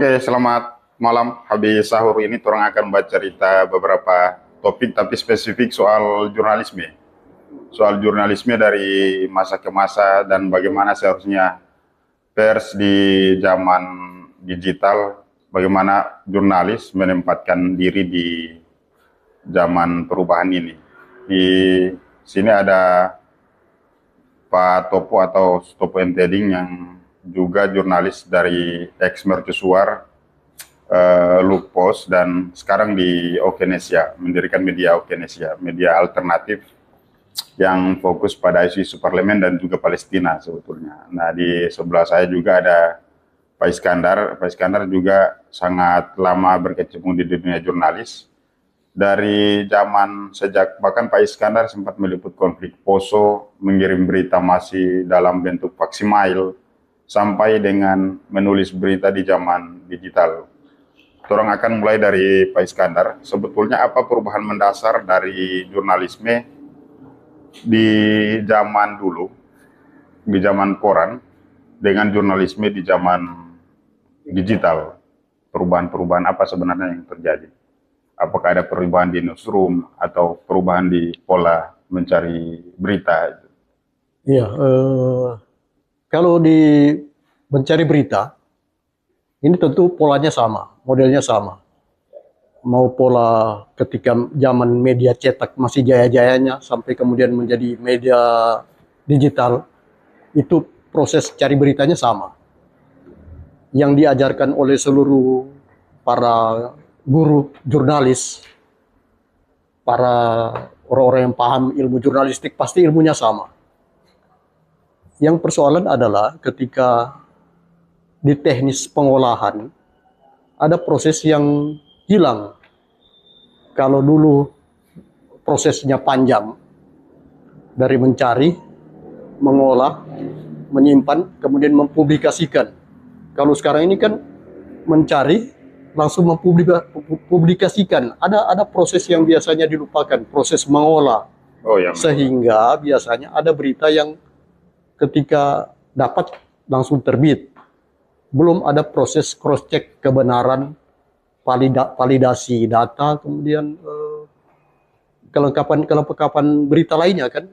Oke, selamat malam. Habis sahur ini orang akan baca cerita beberapa topik tapi spesifik soal jurnalisme. Soal jurnalisme dari masa ke masa dan bagaimana seharusnya pers di zaman digital, bagaimana jurnalis menempatkan diri di zaman perubahan ini. Di sini ada Pak Topo atau Topo Enteding yang juga jurnalis dari ex Mercusuar, Lupos, dan sekarang di Okenesia, mendirikan media Okenesia, media alternatif yang fokus pada isu-isu parlemen dan juga Palestina sebetulnya. Nah, di sebelah saya juga ada Pak Iskandar. Pak Iskandar juga sangat lama berkecimpung di dunia jurnalis. Dari zaman sejak bahkan Pak Iskandar sempat meliput konflik Poso, mengirim berita masih dalam bentuk faksimail, sampai dengan menulis berita di zaman digital. Orang akan mulai dari Pak Iskandar. Sebetulnya apa perubahan mendasar dari jurnalisme di zaman dulu, di zaman koran, dengan jurnalisme di zaman digital? Perubahan-perubahan apa sebenarnya yang terjadi? Apakah ada perubahan di newsroom atau perubahan di pola mencari berita? Iya, kalau di mencari berita, ini tentu polanya sama, modelnya sama. Mau pola ketika zaman media cetak masih jaya-jayanya, sampai kemudian menjadi media digital, itu proses cari beritanya sama. Yang diajarkan oleh seluruh para guru jurnalis, para orang-orang yang paham ilmu jurnalistik, pasti ilmunya sama. Yang persoalan adalah ketika di teknis pengolahan ada proses yang hilang. Kalau dulu prosesnya panjang, dari mencari, mengolah, menyimpan, kemudian mempublikasikan. Kalau sekarang ini kan mencari, langsung mempublikasikan. Ada proses yang biasanya dilupakan, proses mengolah. Sehingga biasanya ada berita yang ketika dapat langsung terbit. Belum ada proses cross check kebenaran, validasi data, kemudian kelengkapan berita lainnya kan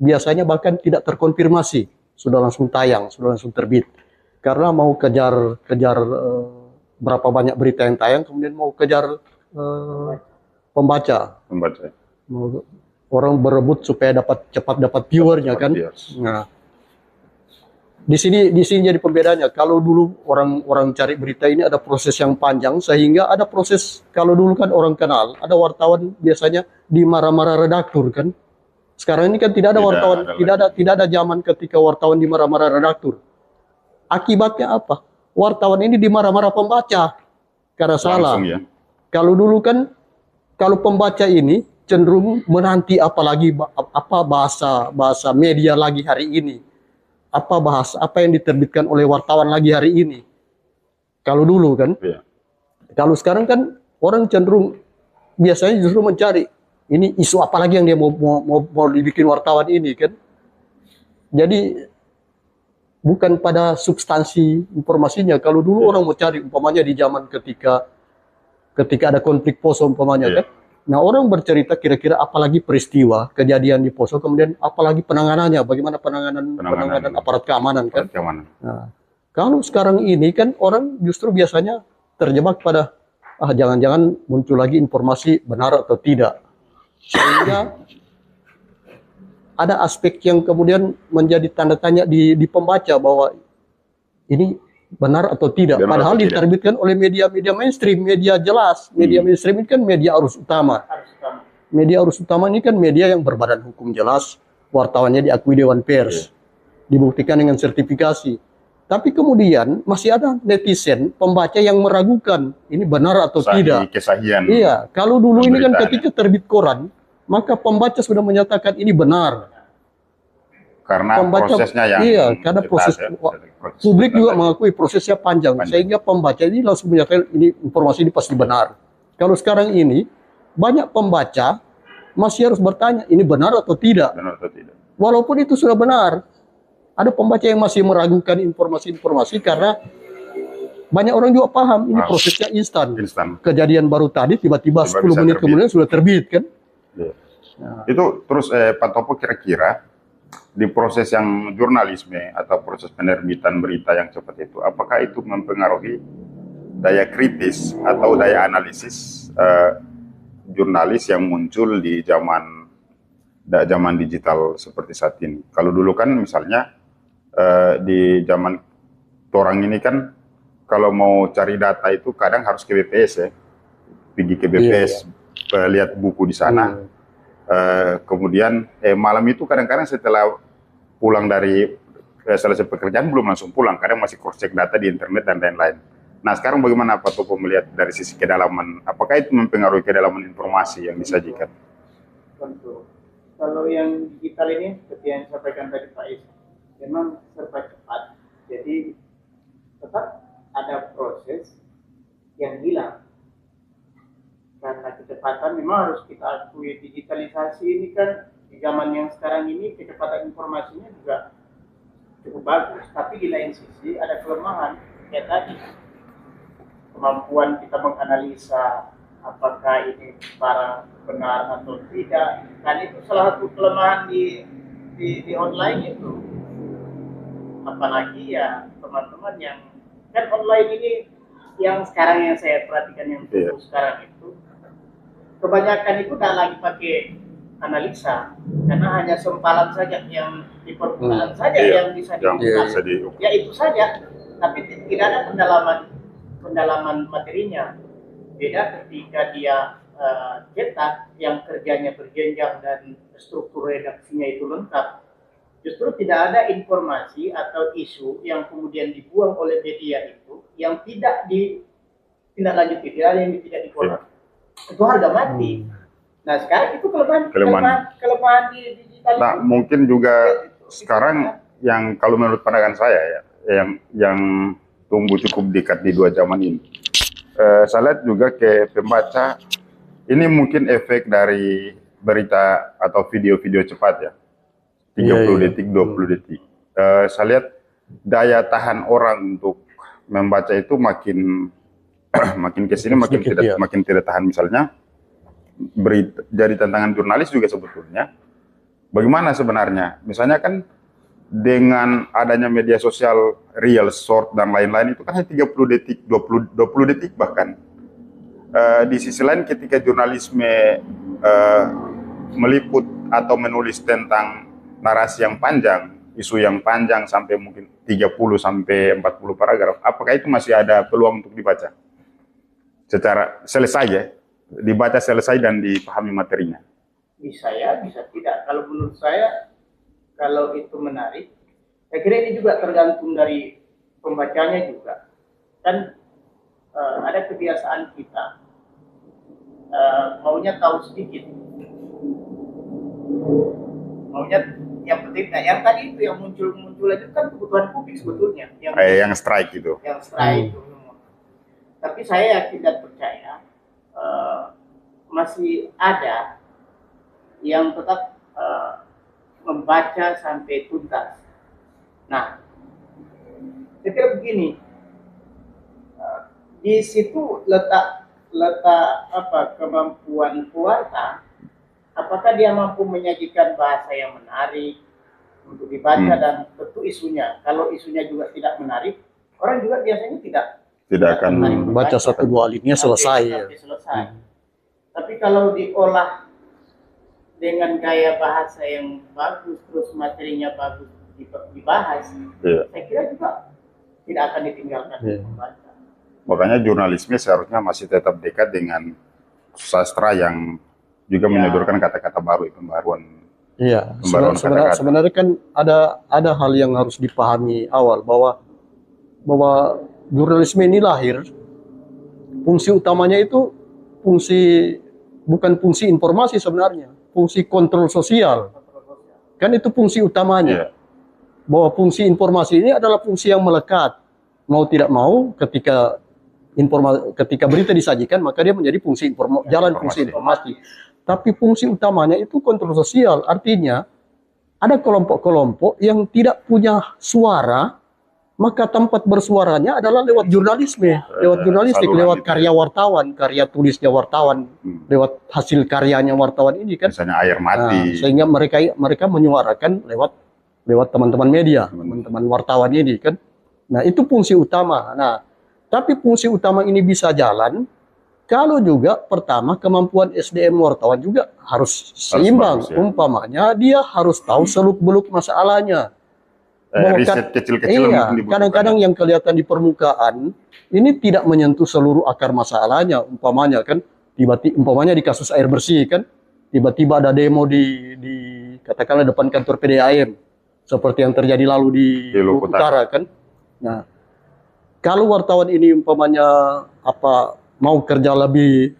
biasanya bahkan tidak terkonfirmasi, sudah langsung tayang, sudah langsung terbit. Karena mau kejar berapa banyak berita yang tayang, kemudian mau kejar pembaca. Orang berebut supaya cepat dapat viewernya kan. Nah, di sini jadi perbedaannya. Kalau dulu orang cari berita ini ada proses yang panjang, sehingga ada proses, kalau dulu kan orang kenal, ada wartawan biasanya dimarah-marah redaktur kan. Sekarang ini kan tidak ada wartawan, tidak ada zaman ketika wartawan dimarah-marah redaktur. Akibatnya apa? Wartawan ini dimarah-marah pembaca karena salah. Ya. Kalau dulu kan, kalau pembaca ini cenderung menanti apalagi apa bahasa media lagi hari ini. Apa yang diterbitkan oleh wartawan lagi hari ini. Kalau dulu kan. Ya. Kalau sekarang kan orang cenderung biasanya justru mencari ini isu apa lagi yang dia mau dibikin wartawan ini kan. Jadi bukan pada substansi informasinya. Kalau dulu orang mau cari, umpamanya di zaman ketika ada konflik Poso umpamanya kan. Nah, orang bercerita kira-kira apalagi peristiwa kejadian di Poso, kemudian apalagi penanganannya, bagaimana penanganan aparat keamanan kan. Nah, kalau sekarang ini kan orang justru biasanya terjebak pada jangan-jangan muncul lagi informasi benar atau tidak. Sehingga ada aspek yang kemudian menjadi tanda tanya di pembaca bahwa ini benar atau tidak. Padahal diterbitkan oleh media-media mainstream, media jelas. Media mainstream ini kan media arus utama. Media arus utama ini kan media yang berbadan hukum jelas, wartawannya diakui Dewan Pers, dibuktikan dengan sertifikasi. Tapi kemudian masih ada netizen, pembaca yang meragukan ini benar atau tidak. Kesahihan. Iya, kalau dulu ini kan ketika terbit koran, maka pembaca sudah menyatakan ini benar. Karena prosesnya yang karena proses publik juga mengakui prosesnya panjang, sehingga pembaca ini langsung menyatakan ini informasi ini pasti benar. Kalau sekarang ini banyak pembaca masih harus bertanya ini benar atau tidak. Walaupun itu sudah benar, ada pembaca yang masih meragukan informasi-informasi karena banyak orang juga paham ini prosesnya instan. Kejadian baru tadi tiba-tiba 10 menit kemudian sudah terbit kan. Ya. Nah. Itu terus Pak Topo kira-kira di proses yang jurnalisme atau proses penerbitan berita yang cepat itu, apakah itu mempengaruhi daya kritis atau daya analisis jurnalis yang muncul di zaman digital seperti saat ini? Kalau dulu kan misalnya di zaman orang ini kan kalau mau cari data itu kadang harus ke BPS ya, pergi ke BPS, lihat buku di sana. Kemudian malam itu kadang-kadang setelah pulang dari selesai pekerjaan belum langsung pulang, kadang masih cross check data di internet dan lain-lain. Nah sekarang bagaimana Pak Topo melihat dari sisi kedalaman, apakah itu mempengaruhi kedalaman informasi yang disajikan? Tentu. Kalau yang digital ini seperti yang disampaikan tadi Pak Is, memang serba cepat, jadi tetap ada proses yang hilang. Karena kecepatan memang harus kita akui, digitalisasi ini kan di zaman yang sekarang ini kecepatan informasinya juga cukup bagus, tapi di lain sisi ada kelemahan ya tadi, kemampuan kita menganalisa apakah ini barang benar atau tidak, dan itu salah satu kelemahan di online itu. Apalagi ya teman-teman yang kan online ini yang sekarang yang saya perhatikan yang sekarang itu kebanyakan itu tidak lagi pakai analisa, karena hanya sempalan saja yang di permukaan saja yang bisa diukur. Ya itu saja, tapi tidak ada pendalaman materinya. Beda ketika dia cetak yang kerjanya berjenjang dan struktur redaksinya itu lengkap. Justru tidak ada informasi atau isu yang kemudian dibuang oleh media itu yang tidak ditindaklanjuti, yang tidak dikoreksi. Itu harga mati. Nah sekarang itu kelemahan di digital. Nah itu. Mungkin juga sekarang yang kalau menurut pandangan saya ya, yang tumbuh cukup dekat di dua zaman ini. Saya lihat juga ke pembaca ini mungkin efek dari berita atau video-video cepat ya. 30 detik, 20 detik. Saya lihat daya tahan orang untuk membaca itu makin kesini makin tidak tahan. Misalnya jadi tantangan jurnalis juga sebetulnya. Bagaimana sebenarnya? Misalnya kan dengan adanya media sosial real, short dan lain-lain itu kan hanya 30 detik, 20 detik bahkan. Di sisi lain ketika jurnalisme meliput atau menulis tentang narasi yang panjang, isu yang panjang sampai mungkin 30 sampai 40 paragraf, apakah itu masih ada peluang untuk dibaca? Secara selesai ya, dibaca selesai dan dipahami materinya. Bisa ya, bisa tidak. Kalau menurut saya, kalau itu menarik, saya kira ini juga tergantung dari pembacanya juga. Kan ada kebiasaan kita, maunya tahu sedikit. Maunya yang penting, nah yang tadi itu yang muncul itu kan kebutuhan publik sebetulnya. Yang strike itu. Yang strike itu. Tapi saya yakin dan percaya masih ada yang tetap membaca sampai tuntas. Nah, saya kira begini, di situ letak kemampuan pewarta. Apakah dia mampu menyajikan bahasa yang menarik untuk dibaca dan tentu isunya. Kalau isunya juga tidak menarik, orang juga biasanya tidak akan baca satu dua linknya selesai. Tapi kalau diolah dengan gaya bahasa yang bagus, terus materinya bagus dibahas, saya kira juga tidak akan ditinggalkan pembaca. Makanya jurnalisme seharusnya masih tetap dekat dengan sastra yang juga menyodorkan kata-kata baru, pembaruan. Iya, sebenarnya kan ada hal yang harus dipahami awal bahwa jurnalisme ini lahir, fungsi utamanya itu bukan fungsi informasi sebenarnya, fungsi kontrol sosial. Kan itu fungsi utamanya. Bahwa fungsi informasi ini adalah fungsi yang melekat. Mau tidak mau ketika berita disajikan maka dia menjadi fungsi fungsi informasi. Tapi fungsi utamanya itu kontrol sosial, artinya ada kelompok-kelompok yang tidak punya suara, maka tempat bersuaranya adalah lewat jurnalisme, lewat jurnalistik, saluran lewat itu. karya wartawan, karya tulisnya wartawan, lewat hasil karyanya wartawan ini kan. Misalnya air Nah, mati. sehingga mereka menyuarakan lewat teman-teman media, teman-teman wartawan ini kan. Nah, itu fungsi utama. Nah, tapi fungsi utama ini bisa jalan kalau juga pertama kemampuan SDM wartawan juga harus seimbang. bagus, ya. Umpamanya dia harus tahu seluk-beluk masalahnya. Bahwa Riset kecil-kecil iya, mungkin dibutuhkan. kadang-kadang yang kelihatan di permukaan ini tidak menyentuh seluruh akar masalahnya. Umpamanya kan, umpamanya di kasus air bersih kan, tiba-tiba ada demo di katakanlah depan kantor PDAM, seperti yang terjadi lalu di Lombok Utara kan. Nah, kalau wartawan ini umpamanya mau kerja lebih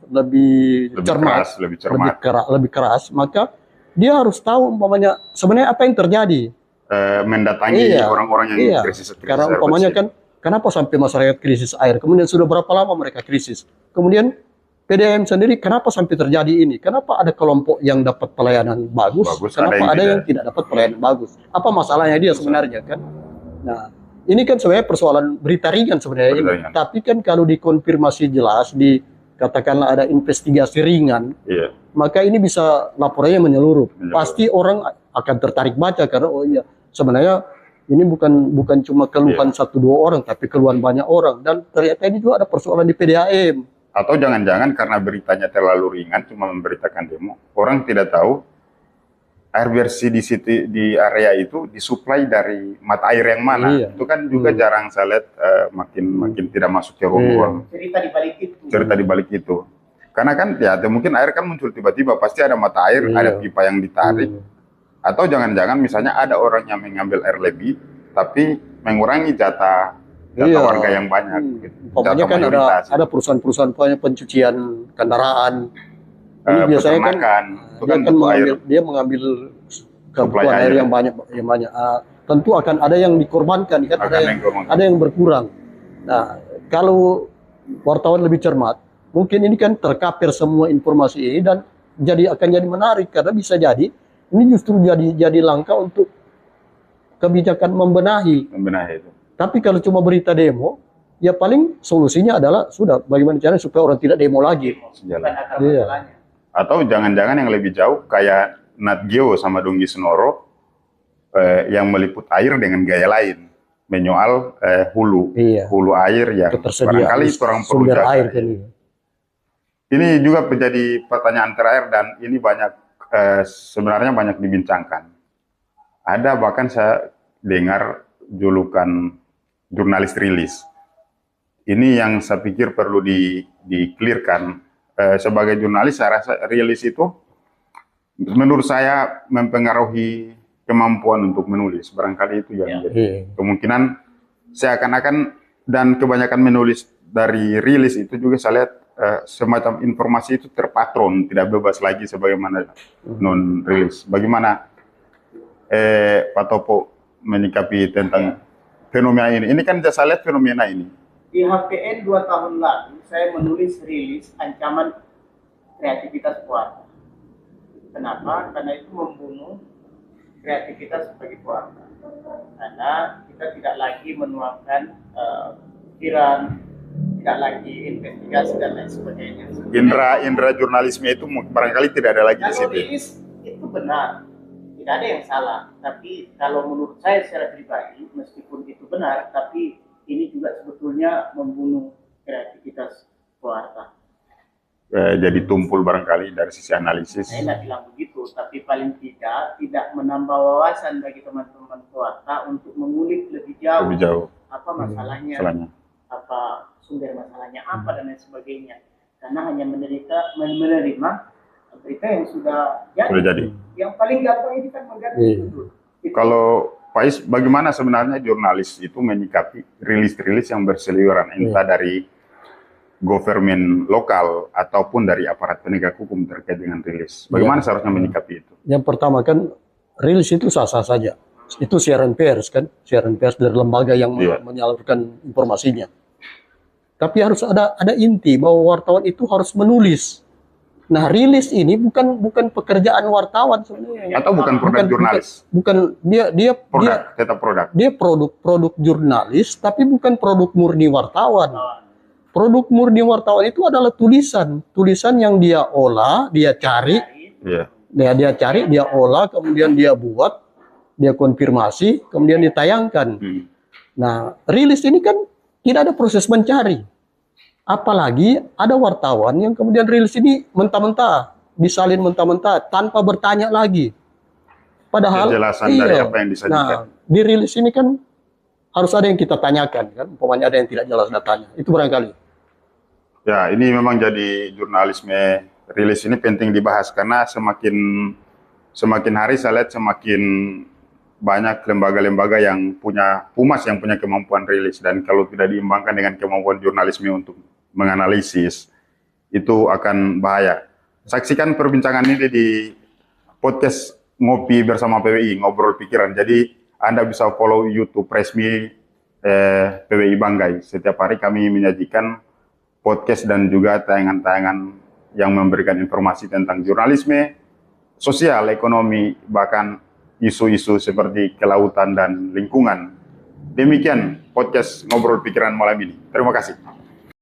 cermat, lebih cermat. lebih keras, maka dia harus tahu umpamanya sebenarnya apa yang terjadi. Mendatangi Iya, orang-orang yang iya. krisis Karena air umpamanya bersih. kan, kenapa sampai masyarakat krisis air? Kemudian sudah berapa lama mereka krisis? Kemudian PDAM sendiri kenapa sampai terjadi ini? Kenapa ada kelompok yang dapat pelayanan bagus? Kenapa ada yang tidak dapat pelayanan bagus? Apa masalahnya dia sebenarnya kan? Nah, ini kan sebenarnya persoalan berita ringan sebenarnya ini. Tapi kan kalau dikonfirmasi jelas, katakanlah ada investigasi ringan, Iya. maka ini bisa laporannya menyeluruh. Pasti orang akan tertarik baca karena oh iya sebenarnya ini bukan cuma keluhan satu dua orang, tapi keluhan banyak orang, dan ternyata ini juga ada persoalan di PDAM. Atau jangan-jangan karena beritanya terlalu ringan, cuma memberitakan demo, orang tidak tahu air bersih di area itu disuplai dari mata air yang mana. Iya. Itu kan juga jarang saya lihat, makin tidak masuk ke ruang-ruang. Cerita di balik itu. Cerita di balik itu. Karena kan ya mungkin air kan muncul tiba-tiba, pasti ada mata air, ada pipa yang ditarik. Atau jangan-jangan misalnya ada orang yang mengambil air lebih, tapi mengurangi jatah warga yang banyak. Gitu. Umpamanya kan ada perusahaan-perusahaan pencucian kendaraan. Ini biasanya kan dia mengambil kebutuhan air yang banyak. Tentu akan ada yang dikorbankan, kan ada yang berkurang. Nah, kalau wartawan lebih cermat, mungkin ini kan terkapir semua informasi ini dan akan jadi menarik karena bisa jadi ini justru jadi langkah untuk kebijakan membenahi itu. Tapi kalau cuma berita demo, ya paling solusinya adalah sudah bagaimana caranya supaya orang tidak demo lagi. Iya. Atau jangan-jangan yang lebih jauh kayak Nat Geo sama Donggi Senoro yang meliput air dengan gaya lain, menyoal hulu air yang barangkali orang perlu sumber jaga. air kan. Ini juga menjadi pertanyaan terakhir dan ini sebenarnya banyak dibincangkan. Ada bahkan saya dengar julukan jurnalis rilis. Ini yang saya pikir perlu di-clearkan. Sebagai jurnalis saya rasa rilis itu menurut saya mempengaruhi kemampuan untuk menulis. Barangkali itu yang jadi kemungkinan seakan-akan, dan kebanyakan menulis dari rilis itu juga saya lihat semacam informasi itu terpatron, tidak bebas lagi sebagaimana non rilis. Bagaimana Pak Topo menyikapi tentang fenomena ini? Ini kan saya lihat fenomena ini. Di HPN 2 tahun lalu saya menulis rilis ancaman kreativitas puasa. Kenapa? Karena itu membunuh kreativitas sebagai puasa. Karena kita tidak lagi menuangkan pikiran, tidak lagi investigasi dan lain sebagainya. Indra jurnalisme itu barangkali tidak ada lagi di situ. Rilis itu benar, tidak ada yang salah. Tapi kalau menurut saya secara pribadi, meskipun itu benar, tapi ini juga sebetulnya membunuh kreativitas pewarta. Jadi tumpul barangkali dari sisi analisis. Saya tidak bilang begitu, tapi paling tidak menambah wawasan bagi teman-teman pewarta untuk mengulik lebih jauh apa masalahnya, apa sumber masalahnya apa dan lain sebagainya. Karena hanya menerima berita yang sudah jadi. Yang paling gampang ini kan mengganti judul. Kalau Faiz, bagaimana sebenarnya jurnalis itu menyikapi rilis-rilis yang berseliweran, entah dari government lokal ataupun dari aparat penegak hukum terkait dengan rilis? Bagaimana seharusnya menyikapi itu? Yang pertama kan rilis itu sah-sah saja. Itu siaran pers kan, siaran pers dari lembaga yang menyalurkan informasinya. Tapi harus ada inti bahwa wartawan itu harus menulis Nah, rilis ini bukan pekerjaan wartawan sebenarnya. Atau bukan produk jurnalis? Bukan dia Produk, tetap produk. dia produk jurnalis, tapi bukan produk murni wartawan. Produk murni wartawan itu adalah tulisan yang dia olah, dia cari, Iya. dia cari, dia olah, kemudian dia buat, dia konfirmasi, kemudian ditayangkan. Nah, rilis ini kan tidak ada proses mencari. Apalagi ada wartawan yang kemudian rilis ini mentah-mentah, disalin mentah-mentah tanpa bertanya lagi. Padahal Kejelasan dari apa yang disajikan. Nah, di rilis ini kan harus ada yang kita tanyakan kan, umpamanya ada yang tidak jelas datanya. Itu barangkali. Ya, ini memang jadi jurnalisme rilis ini penting dibahas karena semakin hari saya lihat semakin banyak lembaga-lembaga yang punya humas yang punya kemampuan rilis, dan kalau tidak diimbangkan dengan kemampuan jurnalisme untuk menganalisis, itu akan bahaya. Saksikan perbincangan ini di podcast Ngopi Bersama PWI, Ngobrol Pikiran. Jadi Anda bisa follow YouTube resmi PWI Banggai. Setiap hari kami menyajikan podcast dan juga tayangan-tayangan yang memberikan informasi tentang jurnalisme, sosial, ekonomi, bahkan isu-isu seperti kelautan dan lingkungan. Demikian podcast Ngobrol Pikiran malam ini. Terima kasih.